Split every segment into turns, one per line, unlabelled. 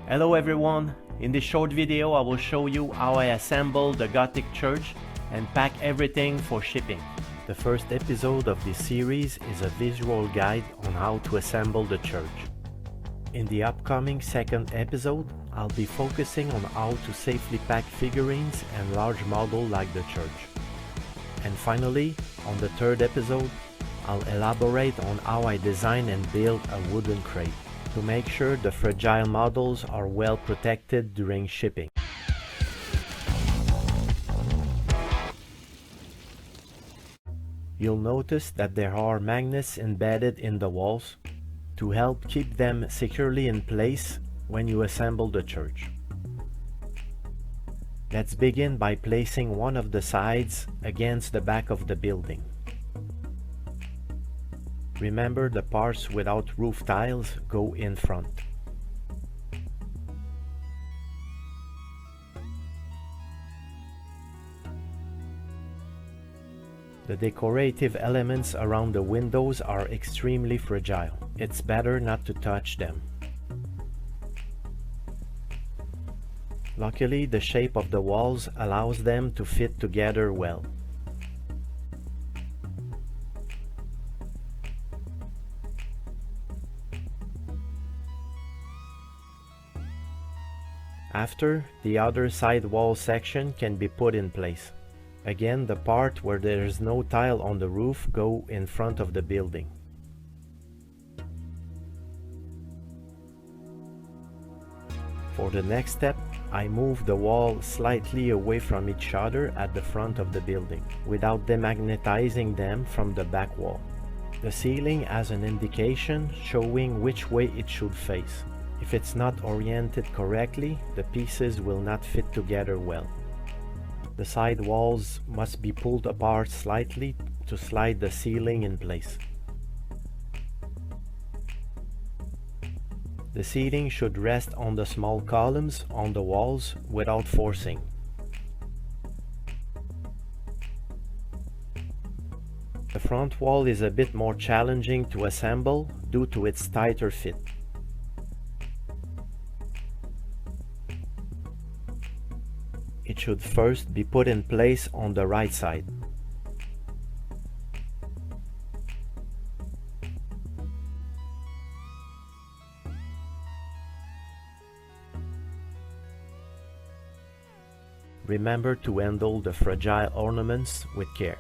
Hello everyone, in this short video I will show you how I assembled the Gothic Church and pack everything for shipping. The first episode of this series is a visual guide on how to assemble the church. In the upcoming second episode, I'll be focusing on how to safely pack figurines and large models like the church. And finally, on the third episode, I'll elaborate on how I design and build a wooden crate to make sure the fragile models are well protected during shipping. You'll notice that there are magnets embedded in the walls to help keep them securely in place when you assemble the church. Let's begin by placing one of the sides against the back of the building. Remember, the parts without roof tiles go in front. The decorative elements around the windows are extremely fragile. It's better not to touch them. Luckily, the shape of the walls allows them to fit together well. After, the other side wall section can be put in place. Again, the part where there is no tile on the roof go in front of the building. For the next step, I move the wall slightly away from each other at the front of the building, without demagnetizing them from the back wall. The ceiling has an indication showing which way it should face. If it's not oriented correctly, the pieces will not fit together well. The side walls must be pulled apart slightly to slide the ceiling in place. The seating should rest on the small columns on the walls without forcing. The front wall is a bit more challenging to assemble due to its tighter fit. It should first be put in place on the right side. Remember to handle the fragile ornaments with care.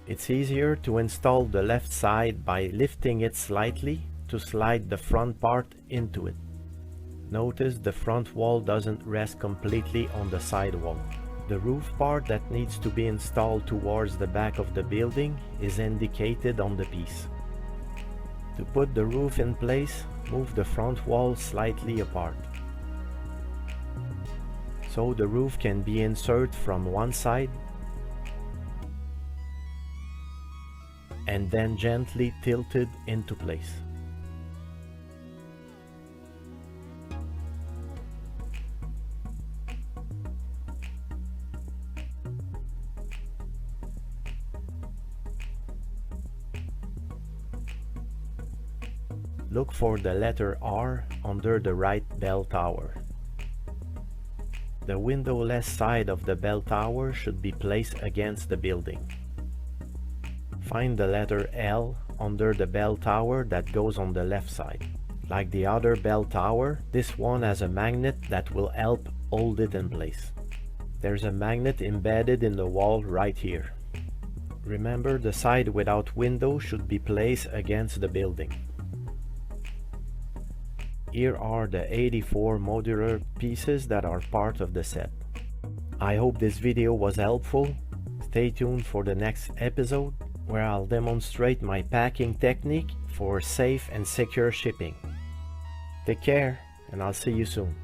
It's easier to install the left side by lifting it slightly to slide the front part into it. Notice the front wall doesn't rest completely on the side wall. The roof part that needs to be installed towards the back of the building is indicated on the piece. To put the roof in place, move the front wall slightly apart, so the roof can be inserted from one side and then gently tilted into place. Look for the letter R under the right bell tower. The windowless side of the bell tower should be placed against the building. Find the letter L under the bell tower that goes on the left side. Like the other bell tower, this one has a magnet that will help hold it in place. There's a magnet embedded in the wall right here. Remember, the side without window should be placed against the building. Here are the 84 modular pieces that are part of the set. I hope this video was helpful. Stay tuned for the next episode, where I'll demonstrate my packing technique for safe and secure shipping. Take care, and I'll see you soon.